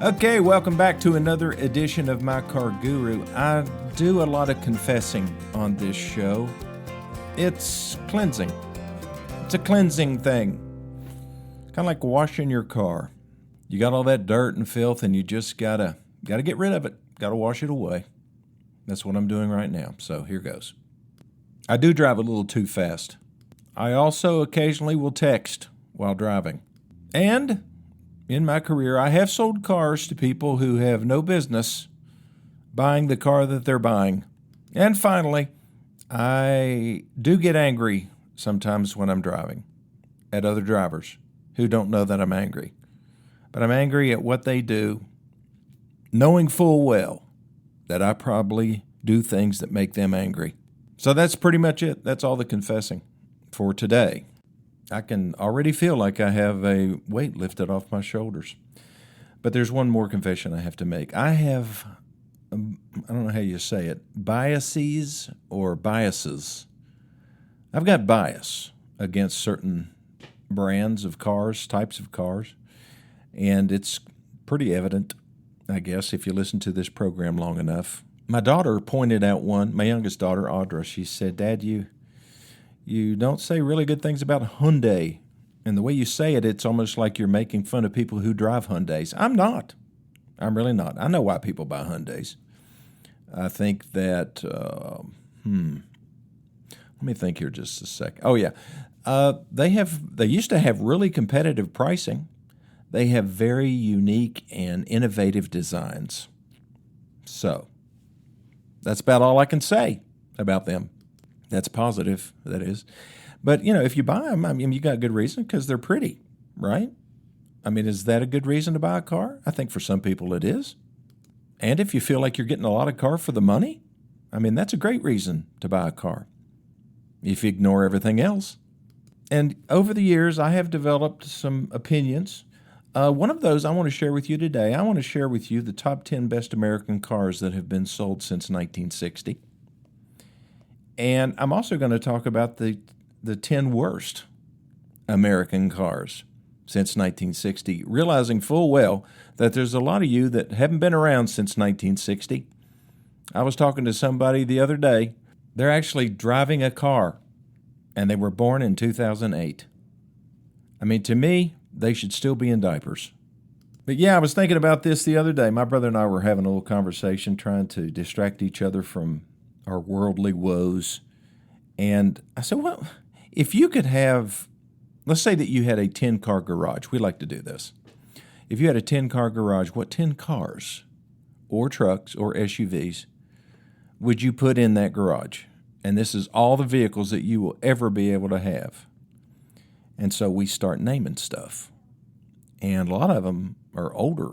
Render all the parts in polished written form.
Okay, welcome back to another edition of My Car Guru. I do a lot of confessing on this show. It's cleansing. It's a cleansing thing. Kind of like washing your car. You got all that dirt and filth and you just gotta get rid of it. Gotta wash it away. That's what I'm doing right now, so here goes. I do drive a little too fast. I also occasionally will text while driving. And in my career, I have sold cars to people who have no business buying the car that they're buying. And finally, I do get angry sometimes when I'm driving at other drivers who don't know that I'm angry. But I'm angry at what they do, knowing full well that I probably do things that make them angry. So that's pretty much it. That's all the confessing for today. I can already feel like I have a weight lifted off my shoulders. But there's one more confession I have to make. I have, I don't know how you say it, biases or biases. I've got bias against certain brands of cars, types of cars, and it's pretty evident, I guess, if you listen to this program long enough. My daughter pointed out one, my youngest daughter, Audra. She said, "Dad, you don't say really good things about Hyundai. And the way you say it, it's almost like you're making fun of people who drive Hyundais." I'm not. I'm really not. I know why people buy Hyundais. I think that, let me think here just a second. Oh, yeah. They used to have really competitive pricing. They have very unique and innovative designs. So that's about all I can say about them. That's positive, that is. But, if you buy them, I mean, you got a good reason because they're pretty, right? I mean, is that a good reason to buy a car? I think for some people it is. And if you feel like you're getting a lot of car for the money, I mean, that's a great reason to buy a car if you ignore everything else. And over the years, I have developed some opinions. One of those I want to share with you today. I want to share with you the top 10 best American cars that have been sold since 1960. And I'm also going to talk about the 10 worst American cars since 1960, realizing full well that there's a lot of you that haven't been around since 1960. I was talking to somebody the other day. They're actually driving a car, and they were born in 2008. I mean, to me, they should still be in diapers. But yeah, I was thinking about this the other day. My brother and I were having a little conversation trying to distract each other from our worldly woes. And I said, well, if you could have, let's say that you had a 10-car garage. We like to do this. If you had a 10-car garage, what 10 cars or trucks or SUVs would you put in that garage? And this is all the vehicles that you will ever be able to have. And so we start naming stuff. And a lot of them are older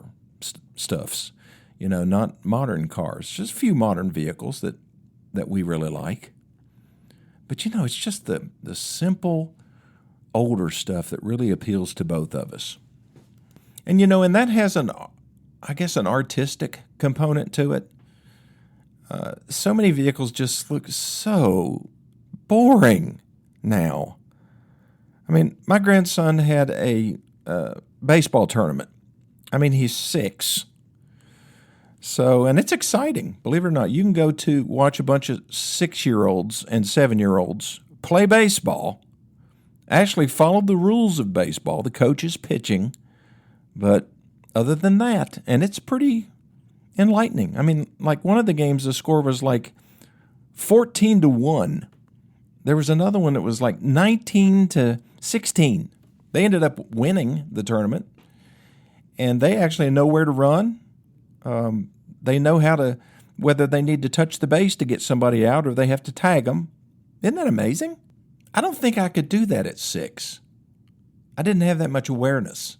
stuffs, not modern cars. Just a few modern vehicles that we really like. But, it's just the simple, older stuff that really appeals to both of us. And, and that has an artistic component to it. So many vehicles just look so boring now. I mean, my grandson had a baseball tournament. I mean, he's 6. So, and it's exciting, believe it or not. You can go to watch a bunch of 6-year-olds and 7-year-olds play baseball, actually follow the rules of baseball. The coach is pitching, but other than that, and it's pretty enlightening. I mean, like one of the games, the score was like 14-1. There was another one that was like 19-16. They ended up winning the tournament, and they actually know where to run. They know whether they need to touch the base to get somebody out or they have to tag them. Isn't that amazing? I don't think I could do that at 6. I didn't have that much awareness.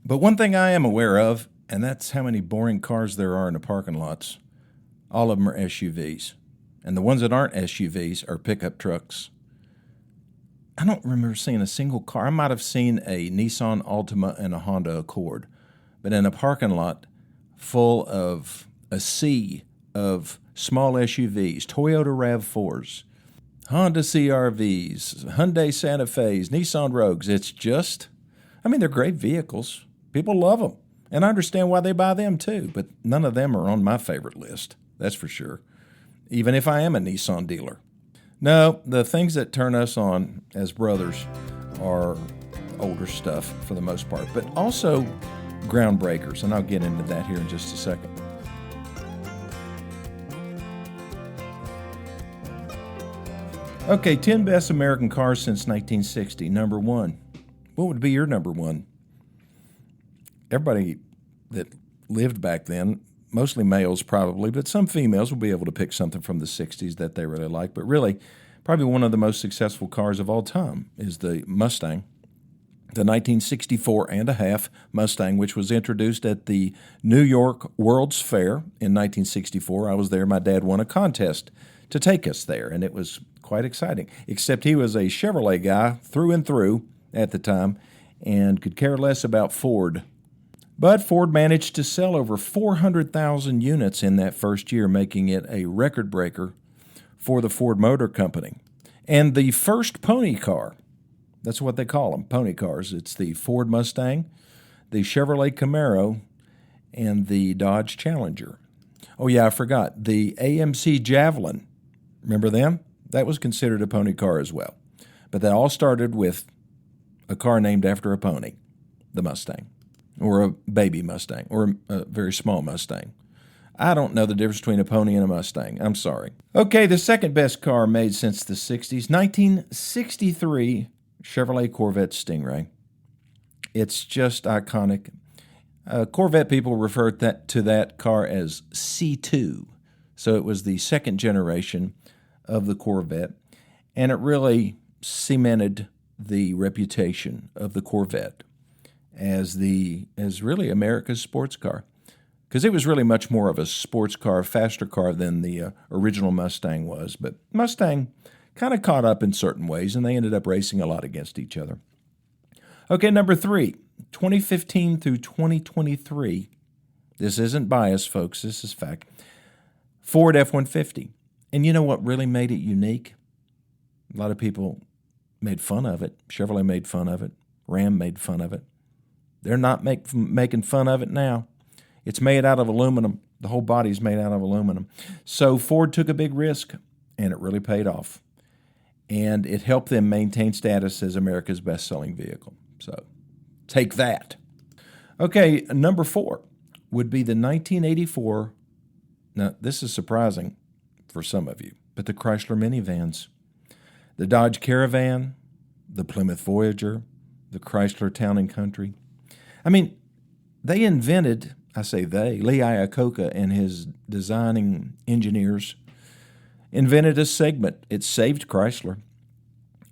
But one thing I am aware of, and that's how many boring cars there are in the parking lots. All of them are SUVs. And the ones that aren't SUVs are pickup trucks. I don't remember seeing a single car. I might have seen a Nissan Altima and a Honda Accord. But in a parking lot full of a sea of small SUVs, Toyota RAV4s, Honda CR-Vs, Hyundai Santa Fe's, Nissan Rogues. It's just, they're great vehicles. People love them. And I understand why they buy them too, but none of them are on my favorite list, that's for sure, even if I am a Nissan dealer. No, the things that turn us on as brothers are older stuff for the most part, but also groundbreakers, and I'll get into that here in just a second. Okay, 10 best American cars since 1960. Number one. What would be your number one? Everybody that lived back then, mostly males probably, but some females will be able to pick something from the 60s that they really like. But really, probably one of the most successful cars of all time is the Mustang, the 1964 and a half Mustang, which was introduced at the New York World's Fair in 1964. I was there. My dad won a contest to take us there, and it was quite exciting, except he was a Chevrolet guy through and through at the time and could care less about Ford. But Ford managed to sell over 400,000 units in that first year, making it a record breaker for the Ford Motor Company. And the first pony car, that's what they call them, pony cars. It's the Ford Mustang, the Chevrolet Camaro, and the Dodge Challenger. Oh yeah, I forgot, the AMC Javelin. Remember them? That was considered a pony car as well. But they all started with a car named after a pony, the Mustang, or a baby Mustang, or a very small Mustang. I don't know the difference between a pony and a Mustang. I'm sorry. Okay, the second best car made since the 60s, 1963 Chevrolet Corvette Stingray. It's just iconic. Corvette people refer to that car as C2. So it was the second generation of the Corvette, and it really cemented the reputation of the Corvette as really America's sports car, because it was really much more of a sports car, faster car than the original Mustang was. But Mustang kind of caught up in certain ways, and they ended up racing a lot against each other. Okay, number three, 2015 through 2023. This isn't bias, folks. This is fact. Ford F-150. And you know what really made it unique? A lot of people made fun of it. Chevrolet made fun of it. Ram made fun of it. They're not making fun of it now. It's made out of aluminum. The whole body's made out of aluminum. So Ford took a big risk, and it really paid off. And it helped them maintain status as America's best-selling vehicle. So take that. Okay, number four would be the 1984. Now, this is surprising for some of you, but the Chrysler minivans. The Dodge Caravan, the Plymouth Voyager, the Chrysler Town & Country. I mean, they invented, I say they, Lee Iacocca and his designing engineers invented a segment. It saved Chrysler,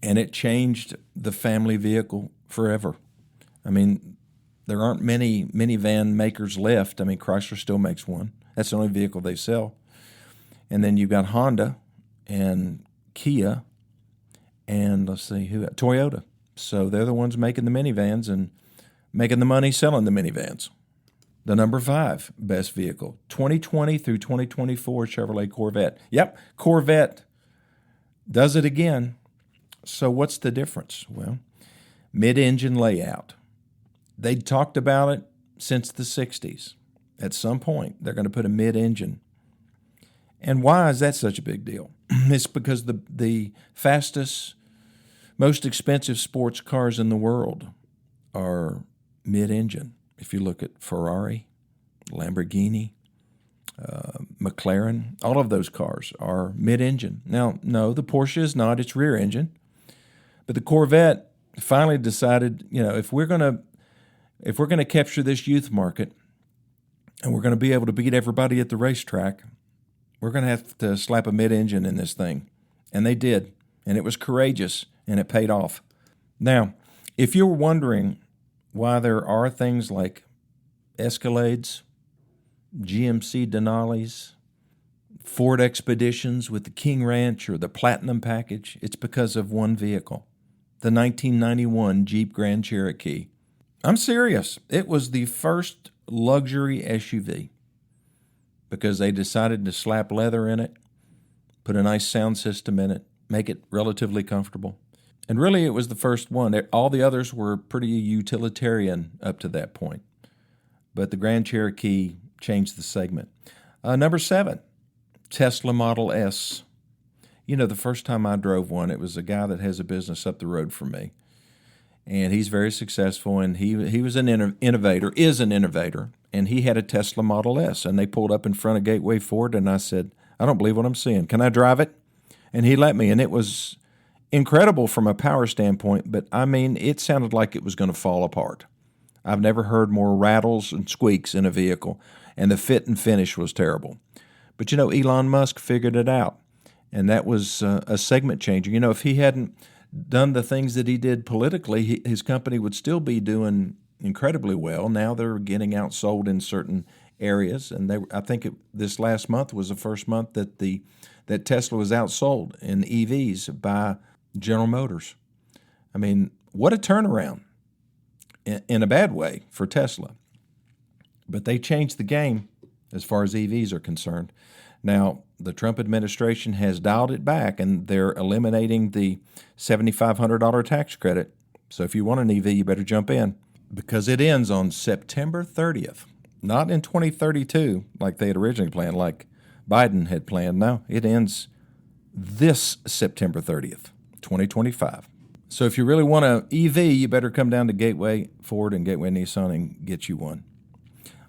and it changed the family vehicle forever. I mean, there aren't many minivan makers left. I mean, Chrysler still makes one. That's the only vehicle they sell. And then you've got Honda and Kia and Toyota. So they're the ones making the minivans and making the money selling the minivans. The number five best vehicle, 2020 through 2024 Chevrolet Corvette. Yep, Corvette does it again. So what's the difference? Well, mid-engine layout. They talked about it since the 60s. At some point, they're going to put a mid-engine. And why is that such a big deal? It's because the fastest, most expensive sports cars in the world are mid-engine. If you look at Ferrari, Lamborghini, McLaren, all of those cars are mid-engine. Now, no, the Porsche is not. It's rear engine. But the Corvette finally decided, if we're going to capture this youth market and we're going to be able to beat everybody at the racetrack, we're going to have to slap a mid-engine in this thing. And they did. And it was courageous, and it paid off. Now, if you're wondering why there are things like Escalades, GMC Denali's, Ford Expeditions with the King Ranch or the Platinum Package, it's because of one vehicle, the 1991 Jeep Grand Cherokee. I'm serious. It was the first luxury SUV because they decided to slap leather in it, put a nice sound system in it, make it relatively comfortable. And really, it was the first one. All the others were pretty utilitarian up to that point. but the Grand Cherokee changed the segment. Number 7, Tesla Model S. You know, the first time I drove one, it was a guy that has a business up the road from me. And he's very successful, and he was an innovator, is an innovator, and he had a Tesla Model S. And they pulled up in front of Gateway Ford, and I said, I don't believe what I'm seeing. Can I drive it? And he let me, and it was incredible from a power standpoint, but I mean, it sounded like it was going to fall apart. I've never heard more rattles and squeaks in a vehicle, and the fit and finish was terrible. But you know, Elon Musk figured it out, and that was a segment changer. You know, if he hadn't done the things that he did politically, his company would still be doing incredibly well. Now they're getting outsold in certain areas, and I think this last month was the first month that Tesla was outsold in EVs by General Motors. I mean, what a turnaround in a bad way for Tesla. But they changed the game as far as EVs are concerned. Now, the Trump administration has dialed it back, and they're eliminating the $7,500 tax credit. So if you want an EV, you better jump in, because it ends on September 30th, not in 2032 like they had originally planned, like Biden had planned. No, it ends this September 30th, 2025. So if you really want an EV, you better come down to Gateway Ford and Gateway Nissan and get you one.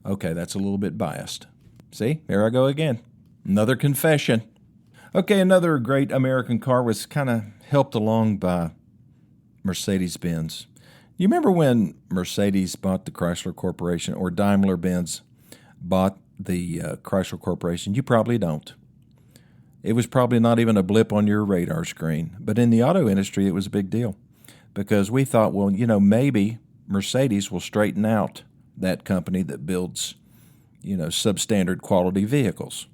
Okay, that's a little bit biased. See, here I go again. Another confession. Okay, another great American car was kind of helped along by Mercedes-Benz. You remember when Mercedes bought the Chrysler Corporation, or Daimler-Benz bought the Chrysler Corporation? You probably don't. It was probably not even a blip on your radar screen. But in the auto industry, it was a big deal, because we thought, well, you know, maybe Mercedes will straighten out that company that builds, you know, substandard quality vehicles.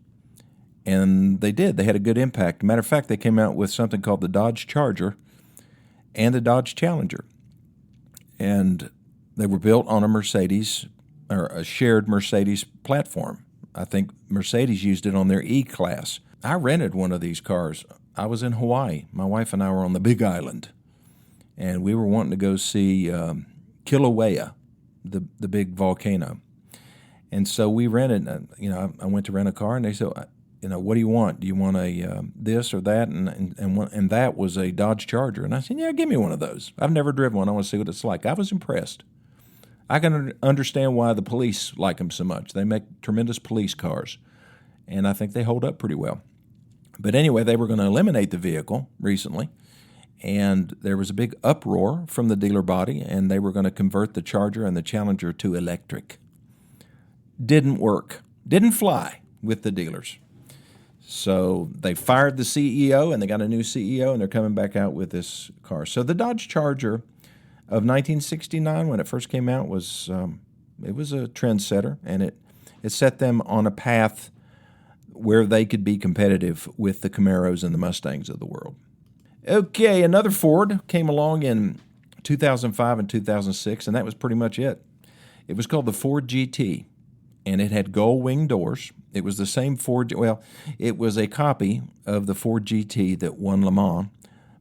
And they did. They had a good impact. Matter of fact, they came out with something called the Dodge Charger and the Dodge Challenger. And they were built on a Mercedes, or a shared Mercedes platform. I think Mercedes used it on their E-Class. I rented one of these cars. I was in Hawaii. My wife and I were on the Big Island, and we were wanting to go see Kilauea, the big volcano. And so we rented. I went to rent a car, and they said, what do you want? Do you want a this or that? And that was a Dodge Charger. And I said, yeah, give me one of those. I've never driven one. I want to see what it's like. I was impressed. I can understand why the police like them so much. They make tremendous police cars, and I think they hold up pretty well. But anyway, they were going to eliminate the vehicle recently, and there was a big uproar from the dealer body, and they were going to convert the Charger and the Challenger to electric. Didn't work. Didn't fly with the dealers. So they fired the CEO, and they got a new CEO, and they're coming back out with this car. So the Dodge Charger of 1969, when it first came out, was it was a trendsetter, and it set them on a path where they could be competitive with the Camaros and the Mustangs of the world. Okay, another Ford came along in 2005 and 2006, and that was pretty much it. It was called the Ford GT, and it had gull wing doors. It was the same Ford, well, it was a copy of the Ford GT that won Le Mans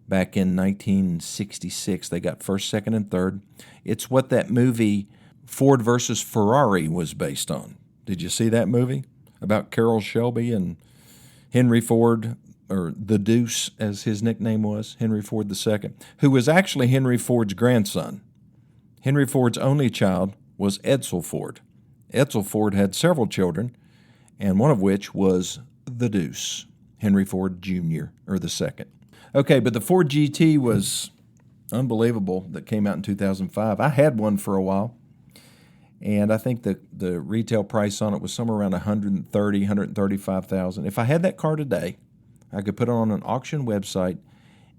back in 1966. They got first, second, and third. It's what that movie Ford versus Ferrari was based on. Did you see that movie about Carroll Shelby and Henry Ford, or the Deuce as his nickname was, Henry Ford II, who was actually Henry Ford's grandson. Henry Ford's only child was Edsel Ford. Edsel Ford had several children, and one of which was the Deuce, Henry Ford Jr., or the second. Okay, but the Ford GT was unbelievable that came out in 2005. I had one for a while, and I think the retail price on it was somewhere around $130,000, $135,000. If I had that car today, I could put it on an auction website,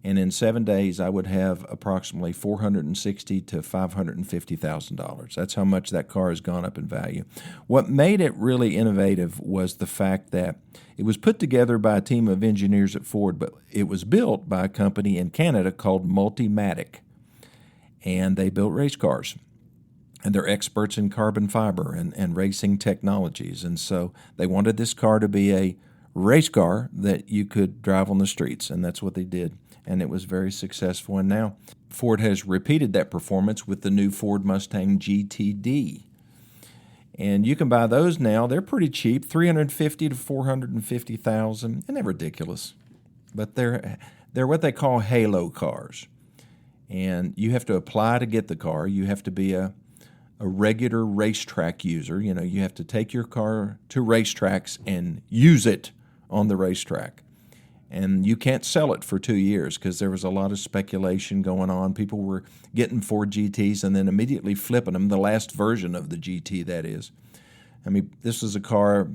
and in 7 days I would have approximately $460,000 to $550,000. That's how much that car has gone up in value. What made it really innovative was the fact that it was put together by a team of engineers at Ford, but it was built by a company in Canada called Multimatic, and they built race cars. And they're experts in carbon fiber and racing technologies. And so they wanted this car to be a race car that you could drive on the streets, and that's what they did. And it was very successful. And now Ford has repeated that performance with the new Ford Mustang GTD. And you can buy those now. They're pretty cheap, 350 to 450,000. Isn't that ridiculous? But they're what they call halo cars. And you have to apply to get the car. You have to be a regular racetrack user. You know, you have to take your car to racetracks and use it on the racetrack. And you can't sell it for 2 years because there was a lot of speculation going on. People were getting Ford GTs and then immediately flipping them, the last version of the GT, that is. I mean, this was a car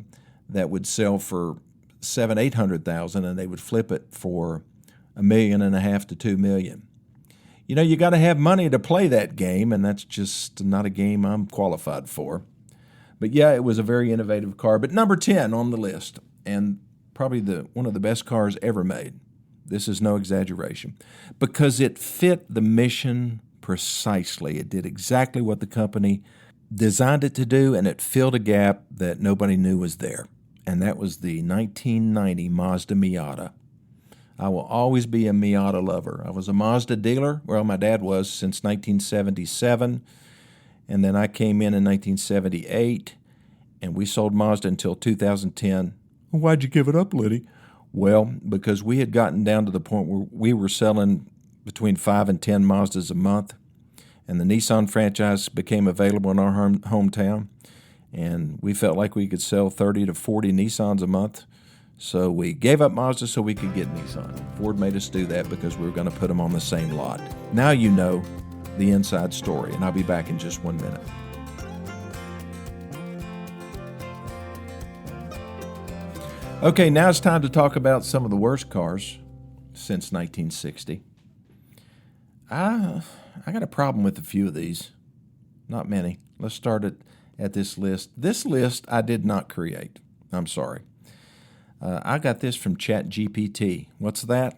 that would sell for $700,000-800,000, and they would flip it for $1.5 million to $2 million. You know, you got to have money to play that game, and that's just not a game I'm qualified for. But yeah, it was a very innovative car. But number 10 on the list, and probably one of the best cars ever made. This is no exaggeration, because it fit the mission precisely. It did exactly what the company designed it to do, and it filled a gap that nobody knew was there. And that was the 1990 Mazda Miata. I will always be a Miata lover. I was a Mazda dealer, well, my dad was, since 1977, and then I came in 1978, and we sold Mazda until 2010. Why'd you give it up, Liddy? Well, because we had gotten down to the point where we were selling between 5 and 10 Mazdas a month, and the Nissan franchise became available in our hometown, and we felt like we could sell 30 to 40 Nissans a month. So we gave up Mazda so we could get Nissan. Ford made us do that because we were going to put them on the same lot. Now you know the inside story, and I'll be back in just 1 minute. Okay, now it's time to talk about some of the worst cars since 1960. I got a problem with a few of these. Not many. Let's start at this list. This list I did not create. I'm sorry. I got this from ChatGPT. What's that?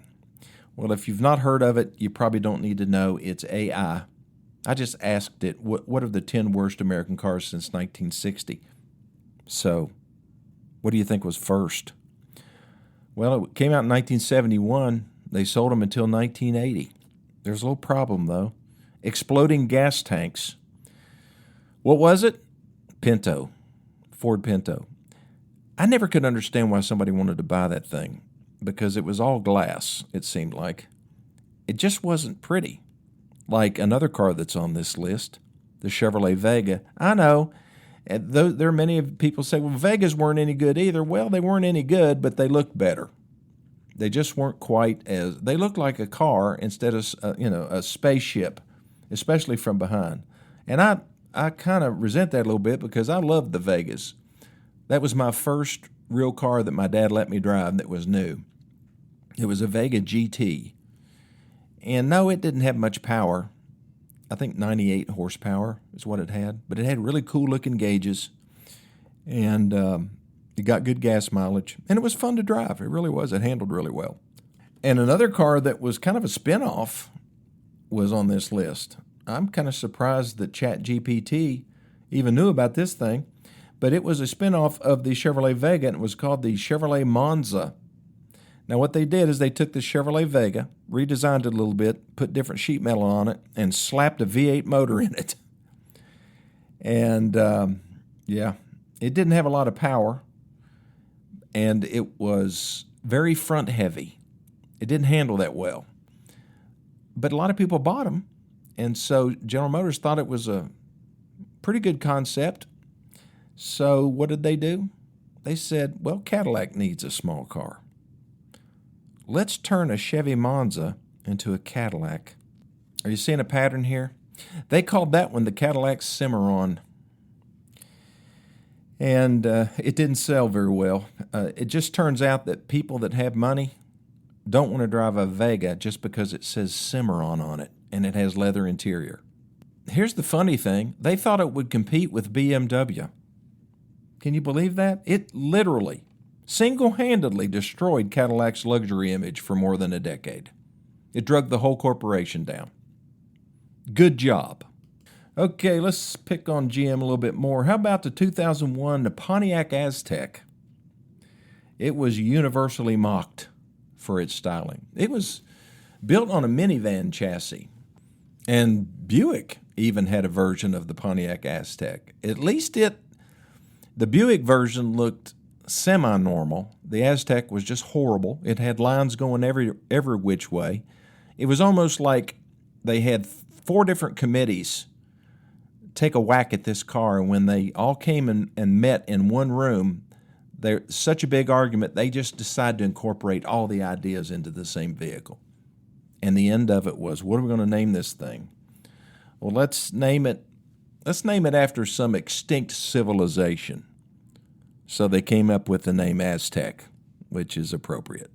Well, if you've not heard of it, you probably don't need to know. It's AI. I just asked it, what are the 10 worst American cars since 1960? So, what do you think was first? Well, it came out in 1971. They sold them until 1980. There's a little problem, though. Exploding gas tanks. What was it? Pinto. Ford Pinto. I never could understand why somebody wanted to buy that thing, because it was all glass, it seemed like. It just wasn't pretty. Like another car that's on this list, the Chevrolet Vega. I know, there are many people say, well, Vegas weren't any good either. Well, they weren't any good, but they looked better. They just weren't quite as, they looked like a car instead of, a spaceship, especially from behind. And I kind of resent that a little bit because I loved the Vegas. That was my first real car that my dad let me drive that was new. It was a Vega GT. And no, it didn't have much power. I think 98 horsepower is what it had. But it had really cool-looking gauges. And it got good gas mileage. And it was fun to drive. It really was. It handled really well. And another car that was kind of a spin-off was on this list. I'm kind of surprised that ChatGPT even knew about this thing. But it was a spinoff of the Chevrolet Vega, and it was called the Chevrolet Monza. Now, what they did is they took the Chevrolet Vega, redesigned it a little bit, put different sheet metal on it, and slapped a V8 motor in it. And, it didn't have a lot of power, and it was very front-heavy. It didn't handle that well. But a lot of people bought them, and so General Motors thought it was a pretty good concept. So what did they do? They said, well, Cadillac needs a small car. Let's turn a Chevy Monza into a Cadillac. Are you seeing a pattern here? They called that one the Cadillac Cimarron. And it didn't sell very well. It just turns out that people that have money don't want to drive a Vega just because it says Cimarron on it and it has leather interior. Here's the funny thing. They thought it would compete with BMW. Can you believe that? It literally, single-handedly destroyed Cadillac's luxury image for more than a decade. It drug the whole corporation down. Good job. Okay, let's pick on GM a little bit more. How about the 2001 Pontiac Aztek? It was universally mocked for its styling. It was built on a minivan chassis. And Buick even had a version of the Pontiac Aztek. At least it The Buick version looked semi-normal. The Aztek was just horrible. It had lines going every which way. It was almost like they had 4 different committees take a whack at this car, and when they all came and met in one room, there's such a big argument, they just decided to incorporate all the ideas into the same vehicle. And the end of it was, what are we going to name this thing? Well, let's name it after some extinct civilization. So they came up with the name Aztek, which is appropriate.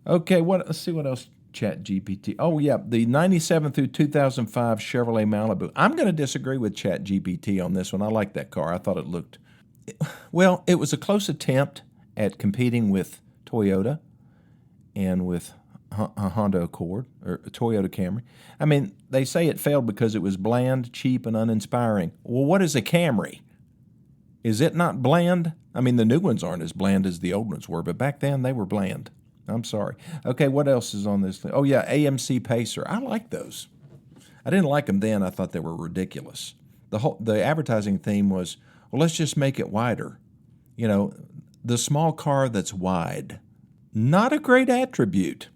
Okay, let's see what else ChatGPT. Oh, yeah, the 97 through 2005 Chevrolet Malibu. I'm going to disagree with ChatGPT on this one. I like that car. I thought it looked, well, it was a close attempt at competing with Toyota and with a Honda Accord or a Toyota Camry. I mean, they say it failed because it was bland, cheap, and uninspiring. Well, what is a Camry? Is it not bland? I mean, the new ones aren't as bland as the old ones were, but back then they were bland. I'm sorry. Okay, what else is on this list? Oh, yeah, AMC Pacer. I like those. I didn't like them then. I thought they were ridiculous. The advertising theme was, well, let's just make it wider. You know, the small car that's wide. Not a great attribute.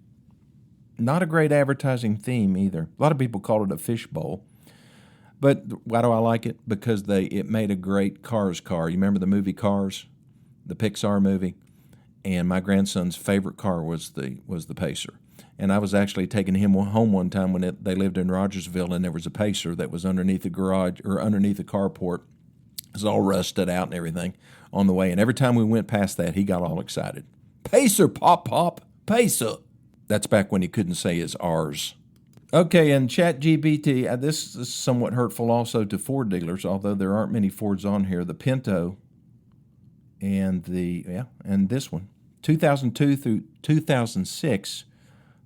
Not a great advertising theme either. A lot of people called it a fishbowl. But why do I like it? Because it made a great Cars car. You remember the movie Cars, the Pixar movie? And my grandson's favorite car was the Pacer. And I was actually taking him home one time when they lived in Rogersville, and there was a Pacer that was underneath the garage or underneath the carport. It was all rusted out and everything on the way. And every time we went past that, he got all excited. Pacer, pop, pop, Pacer. That's back when he couldn't say his R's. Okay, and ChatGPT, this is somewhat hurtful also to Ford dealers, although there aren't many Fords on here. The Pinto and this one. 2002 through 2006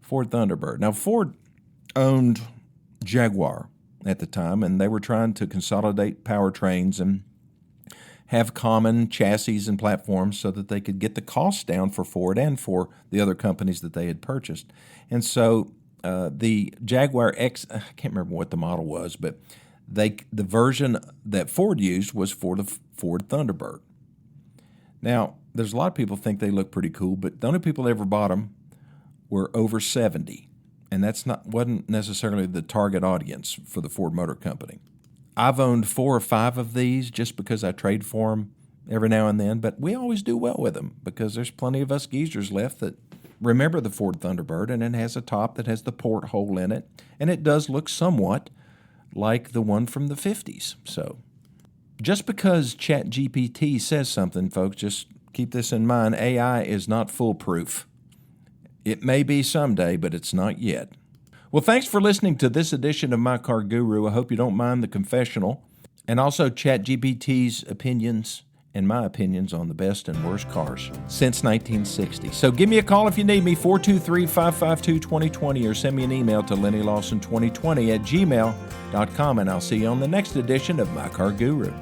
Ford Thunderbird. Now, Ford owned Jaguar at the time, and they were trying to consolidate powertrains and have common chassis and platforms so that they could get the cost down for Ford and for the other companies that they had purchased. And so the Jaguar X, I can't remember what the model was, but the version that Ford used was for the Ford Thunderbird. Now, there's a lot of people think they look pretty cool, but the only people that ever bought them were over 70, and wasn't necessarily the target audience for the Ford Motor Company. I've owned 4 or 5 of these just because I trade for them every now and then, but we always do well with them because there's plenty of us geezers left that remember the Ford Thunderbird, and it has a top that has the porthole in it, and it does look somewhat like the one from the 50s. So just because ChatGPT says something, folks, just keep this in mind. AI is not foolproof. It may be someday, but it's not yet. Well, thanks for listening to this edition of My Car Guru. I hope you don't mind the confessional, and also ChatGPT's opinions and my opinions on the best and worst cars since 1960. So give me a call if you need me, 423-552-2020, or send me an email to LennyLawson2020 at gmail.com, and I'll see you on the next edition of My Car Guru.